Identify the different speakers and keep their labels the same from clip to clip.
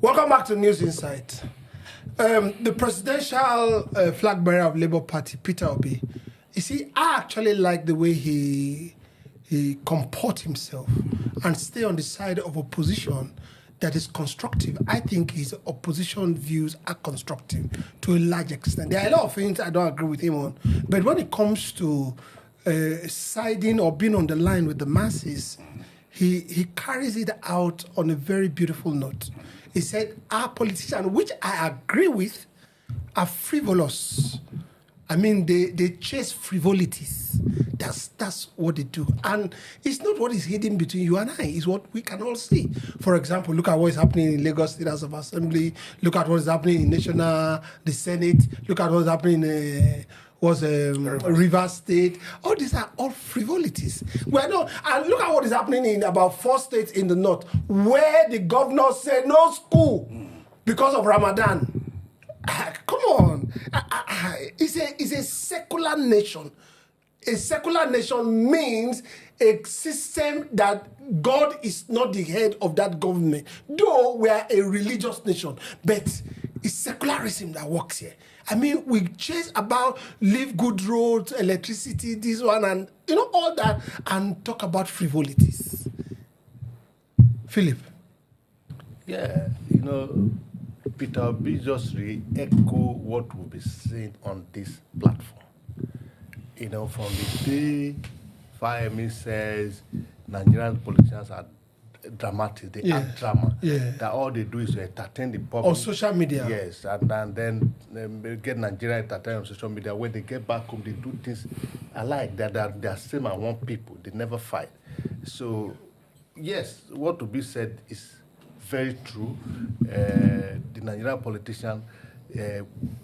Speaker 1: Welcome back to News Insight. The presidential flag bearer of Labour Party, Peter Obi, you see, I actually like the way he comport himself and stay on the side of opposition that is constructive. I think his opposition views are constructive to a large extent. There are a lot of things I don't agree with him on, but when it comes to siding or being on the line with the masses, he carries it out on a very beautiful note. He said, our politicians, which I agree with, are frivolous. I mean, they chase frivolities. That's what they do. And it's not what is hidden between you and I. It's what we can all see. For example, look at what is happening in Lagos State House of Assembly. Look at what is happening in the Senate. Look at what is happening in Rivers State. All these are all frivolities. And look at what is happening in about 4 states in the north, where the governor said no school because of Ramadan. Come on. It's a secular nation. A secular nation means a system that God is not the head of that government. Though we are a religious nation, but it's secularism that works here. I mean, we chase about leave good roads, electricity, this one, and all that, and talk about frivolities. Philip.
Speaker 2: Yeah, Peter Obi just re-echo what will be seen on this platform. From the day Fayemi says Nigerian politicians are dramatic, they act drama, that all they do is to entertain the public.
Speaker 1: On social media.
Speaker 2: Yes, and then they get Nigeria entertained on social media. When they get back home, they do things alike. They're same and one people. They never fight. So, yes, what to be said is very true. The Nigerian politician,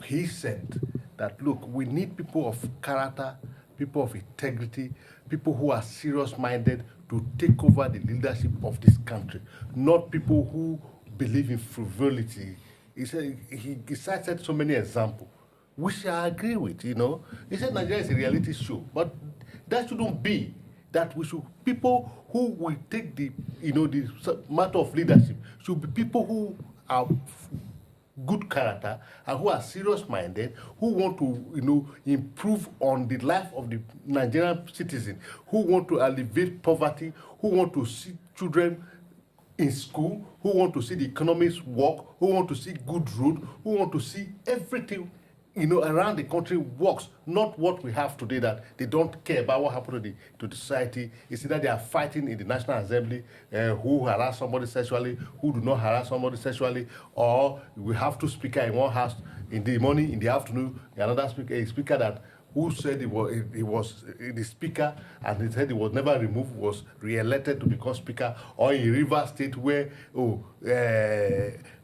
Speaker 2: he said that, look, we need people of character, people of integrity, people who are serious-minded to take over the leadership of this country, not people who believe in frivolity. He said he cited so many examples, which I agree with. He said Nigeria is a reality show, but that shouldn't be. That we should people who will take the matter of leadership should be people who are good character and who are serious-minded, who want to improve on the life of the Nigerian citizen, who want to alleviate poverty, who want to see children in school, who want to see the economies work, who want to see good road, who want to see everything around the country works, not what we have today that they don't care about what happened to the society. It's either they are fighting in the National Assembly, who harass somebody sexually, who do not harass somebody sexually, or we have 2 speakers in one house in the morning, in the afternoon, another speaker, a speaker that who said he was the speaker and he said he was never removed, was re-elected to become speaker, or in Rivers State where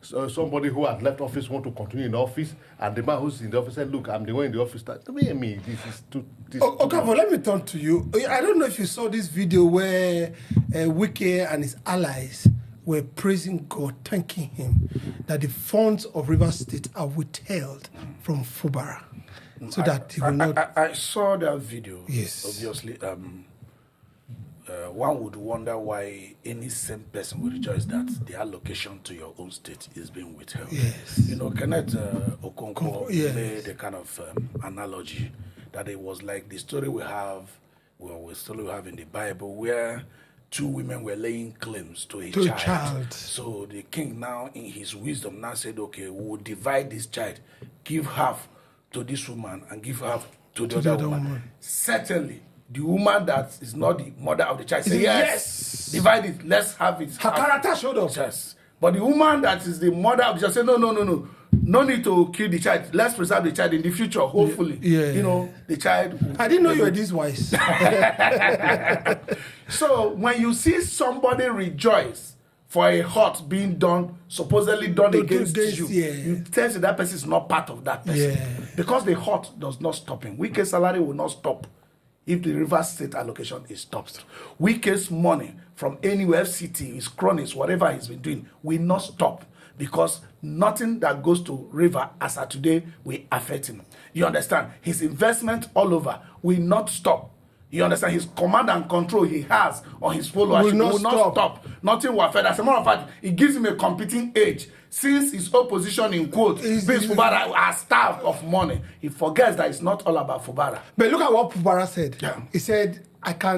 Speaker 2: somebody who had left office want to continue in office, and the man who's in the office said, look, I'm the one in the office. This is too...
Speaker 1: Okay, let me turn to you. I don't know if you saw this video where Wike and his allies were praising God, thanking him that the funds of Rivers State are withheld from Fubara. So that he will not...
Speaker 3: I saw that video.
Speaker 1: Yes.
Speaker 3: Obviously, one would wonder why any same person would rejoice that the allocation to your own state is being withheld.
Speaker 1: Yes.
Speaker 3: Kenneth Okonkwo made a kind of analogy that it was like the story we have in the Bible where 2 women were laying claims to a child. So the king now, in his wisdom, now said, okay, we will divide this child, give half to this woman and give half to the other woman. Certainly, the woman that is not the mother of the child said, yes, divide it, let's have it.
Speaker 1: Her character showed up.
Speaker 3: Yes. But the woman that is the mother of the child said, no need to kill the child. Let's preserve the child in the future, hopefully. The child...
Speaker 1: I didn't know you were this wise.
Speaker 3: So, when you see somebody rejoice for a hurt being done, supposedly done against you, you tell me that person is not part of that person. Because the hurt does not stop him. Wike's salary will not stop if the Rivers State allocation is stopped. Wike's money from anywhere, FCT, his cronies, whatever he's been doing, will not stop. Because nothing that goes to River as of today will affect him. You understand? His investment all over will not stop. You understand? His command and control he has on his followership will not stop. Nothing will affect. As a matter of fact, it gives him a competing edge since his opposition in quotes means Fubara are starved of money. He forgets that it's not all about Fubara.
Speaker 1: But look at what Fubara said.
Speaker 3: Yeah.
Speaker 1: He said,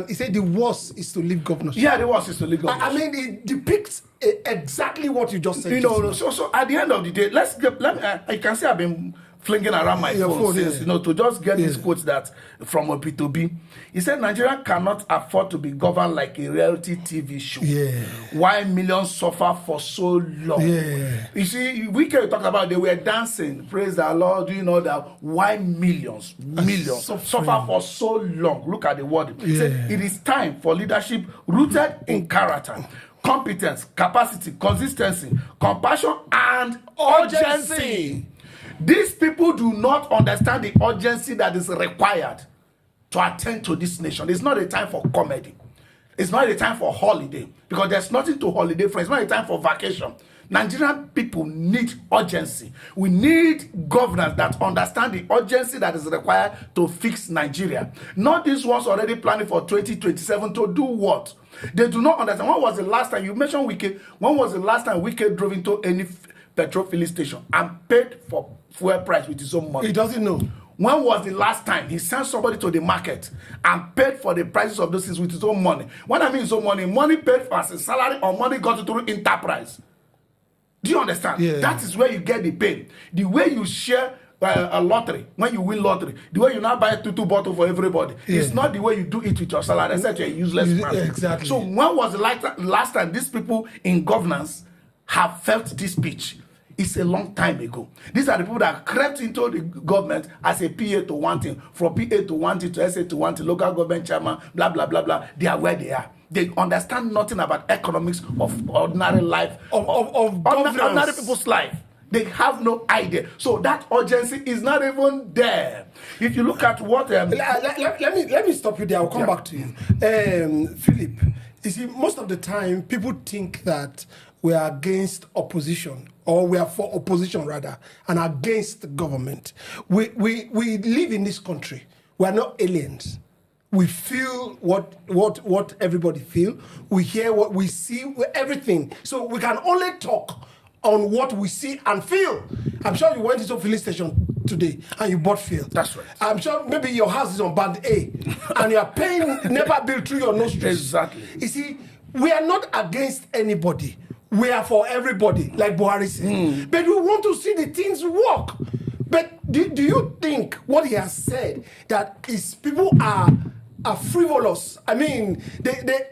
Speaker 1: he said the worst is to leave governorship.
Speaker 3: Yeah, the worst is to leave governorship.
Speaker 1: I mean, it depicts exactly what you just said.
Speaker 3: You know, so at the end of the day, I can say I've been flinging around my phone since, to just get these quotes that from a P2B. He said Nigeria cannot afford to be governed like a reality TV show.
Speaker 1: Yeah.
Speaker 3: Why millions suffer for so long?
Speaker 1: Yeah.
Speaker 3: You see, we can talk about they were dancing, praise the Lord, you know that why millions suffer for so long. Look at the word. He said it is time for leadership rooted in character, competence, capacity, consistency, compassion, and urgency. These people do not understand the urgency that is required to attend to this nation. It's not a time for comedy. It's not a time for holiday because there's nothing to holiday for. It's not a time for vacation. Nigerian people need urgency. We need governors that understand the urgency that is required to fix Nigeria. Not these ones already planning for 2027 to do what? They do not understand. When was the last time you mentioned Wike? When was the last time Wike drove into any petrol filling station and paid for fuel price with his own money?
Speaker 1: He doesn't know.
Speaker 3: When was the last time he sent somebody to the market and paid for the prices of those things with his own money? When I mean his own money paid for as a salary or money got through enterprise. Do you understand?
Speaker 1: Yeah.
Speaker 3: That is where you get the pay. The way you share a lottery, when you win lottery, the way you now buy two bottle for everybody, it's not the way you do it with your salary. Except you're a useless man.
Speaker 1: Exactly.
Speaker 3: So when was the last time these people in governance have felt this pitch? It's a long time ago. These are the people that crept into the government as a PA to one thing, from PA to one thing to SA to one thing, local government chairman, blah, blah, blah, blah. They are where they are. They understand nothing about economics of ordinary life, of ordinary people's life. They have no idea. So that urgency is not even there. If you look at what...
Speaker 1: let me stop you there. I'll come back to you. Philip, you see, most of the time, people think that we are against opposition, or we are for opposition rather, and against the government. We live in this country. We are not aliens. We feel what everybody feel. We hear what we see, everything. So we can only talk on what we see and feel. I'm sure you went into a filling station today and you bought fuel.
Speaker 3: That's right.
Speaker 1: I'm sure maybe your house is on band A and you are paying NEPA bill through your nostrils.
Speaker 3: Exactly.
Speaker 1: You see, we are not against anybody. We are for everybody, like Buhari said. But we want to see the things work. But do you think what he has said, that is people are frivolous? I mean,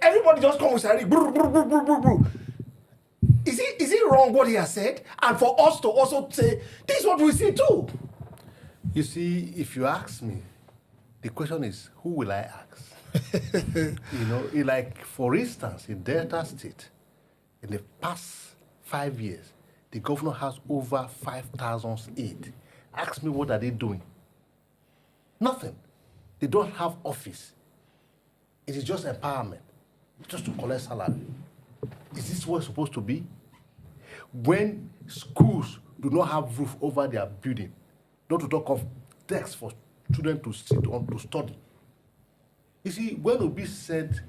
Speaker 1: everybody just comes with a Is it wrong what he has said? And for us to also say, this is what we see too.
Speaker 2: You see, if you ask me, the question is, who will I ask? Like, for instance, in Delta State, in the past 5 years, the governor has over 5,000 aides. Ask me, what are they doing? Nothing. They don't have office. It is just empowerment, just to collect salary. Is this what it's supposed to be? When schools do not have roof over their building, not to talk of desks for children to sit on to study. You see, when Obi said,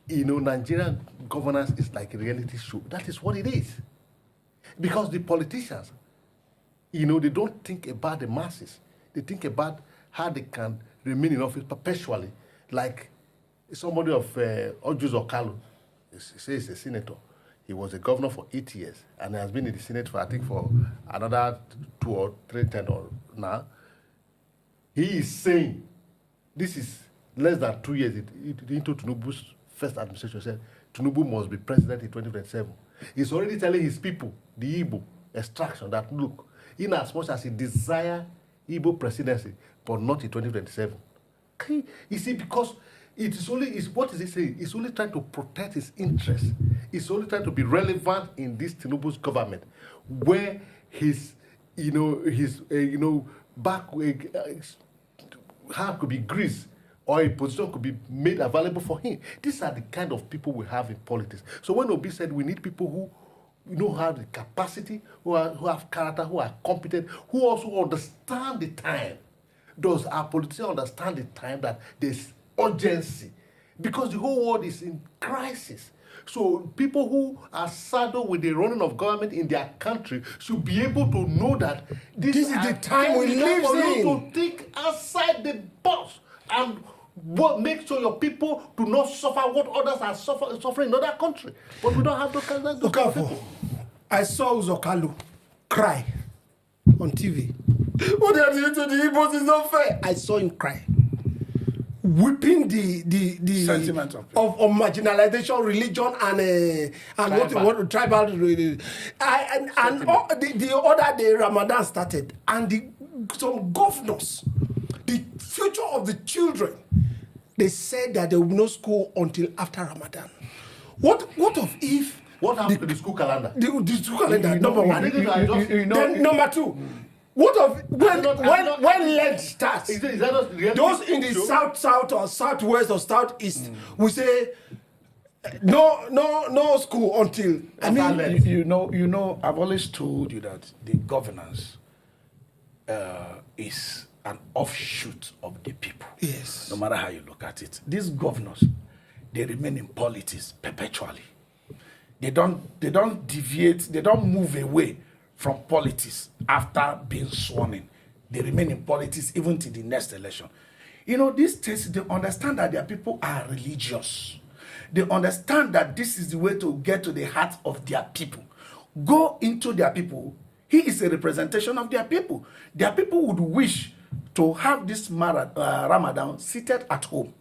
Speaker 2: Nigerian governance is like a reality show, that is what it is. Because the politicians, they don't think about the masses. They think about how they can remain in office perpetually. Like somebody of Ojus Okalu, he says he's a senator. He was a governor for 8 years and has been in the Senate for, I think, for another 2 or 3 tenures now. He is saying, this is less than 2 years into Tinubu's first administration, said Tinubu must be president in 2027. He's already telling his people, the Igbo extraction, that look, in as much as he desire Igbo presidency, but not in 2027. You see, because what is he saying? He's only trying to protect his interests. He's only trying to be relevant in this Tinubu's government, where his back hand could be greased, or a position could be made available for him. These are the kind of people we have in politics. So when Obi said we need people who have the capacity, who have character, who are competent, who also understand the time. Does our politicians understand the time that there's urgency? Because the whole world is in crisis. So people who are saddled with the running of government in their country should be able to know that
Speaker 1: this is the time we live in.
Speaker 2: To think outside the box and make sure your people do not suffer what others are suffering in other countries. But we don't have those kind of people.
Speaker 1: I saw Zokalu cry on TV. What they are doing to the Igbos is not fair. I saw him cry, whipping the
Speaker 3: sentiment of
Speaker 1: marginalization, religion, and what tribal. The other day Ramadan started, and some governors, the future of the children, they said that there will be no school until after Ramadan. What if?
Speaker 2: What happened to the school calendar?
Speaker 1: The school calendar, number one. Then number two. What of when Lent starts? Those in the south or southwest or southeast we say no school until
Speaker 3: you know I've always told you that the governance is an offshoot of the people.
Speaker 1: Yes.
Speaker 3: No matter how you look at it, these governors, they remain in politics perpetually. They don't deviate. They don't move away from politics after being sworn in. They remain in politics even to the next election. You know, these states, they understand that their people are religious. They understand that this is the way to get to the heart of their people. Go into their people. He is a representation of their people. Their people would wish to have this Ramadan seated at home.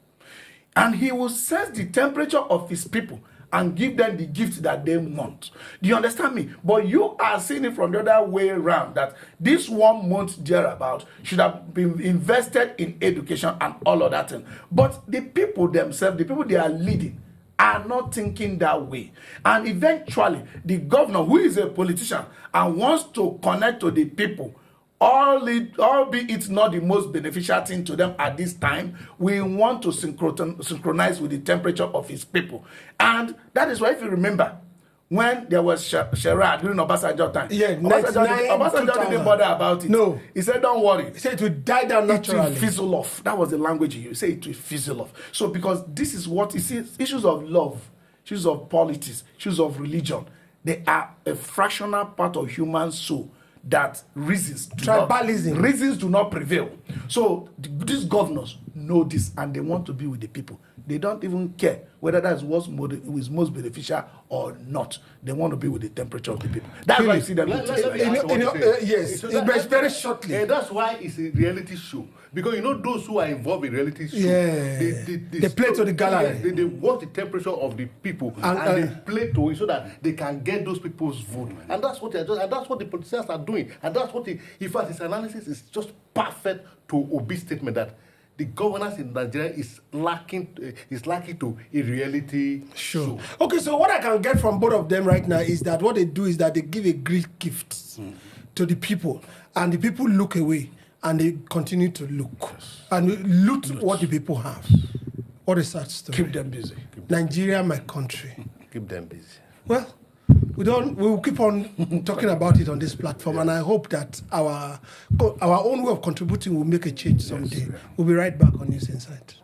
Speaker 3: And he will sense the temperature of his people and give them the gift that they want. Do you understand me? But you are seeing it from the other way around, that this 1 month thereabout should have been invested in education and all of that thing. But the people themselves, the people they are leading, are not thinking that way. And eventually, the governor, who is a politician and wants to connect to the people, albeit not the most beneficial thing to them at this time, we want to synchronize with the temperature of his people. And that is why, if you remember, when there was Sharia during Obasanjo time, Obasanjo didn't bother about it.
Speaker 1: No.
Speaker 3: He said, don't worry.
Speaker 1: He said it will die down naturally.
Speaker 3: It will fizzle off. That was the language he used. He said it will fizzle off. So because this is what, you see, issues of love, issues of politics, issues of religion, they are a fractional part of human soul that reasons do not prevail. So these governors know this and they want to be with the people. They don't even care whether that is what's most beneficial or not. They want to be with the temperature of the people. That's why you see them.
Speaker 1: Yes, very shortly.
Speaker 2: And that's why it's a reality show. Because you know those who are involved in reality show,
Speaker 1: they play to the gallery.
Speaker 2: They watch the temperature of the people and they play to it so that they can get those people's vote. And that's what they're doing. And that's what the politicians are doing. And that's what in fact his analysis is just perfect to Obi's statement that the governance in Nigeria is lacking to a reality show.
Speaker 1: Okay, so what I can get from both of them right now is that what they do is that they give a great gift to the people, and the people look away, and they continue to look and loot what the people have. What is that story?
Speaker 3: Keep them busy.
Speaker 1: Nigeria, my country.
Speaker 2: Keep them busy.
Speaker 1: Well, we will keep on talking about it on this platform, and I hope that our own way of contributing will make a change someday. We'll be right back on News Insight.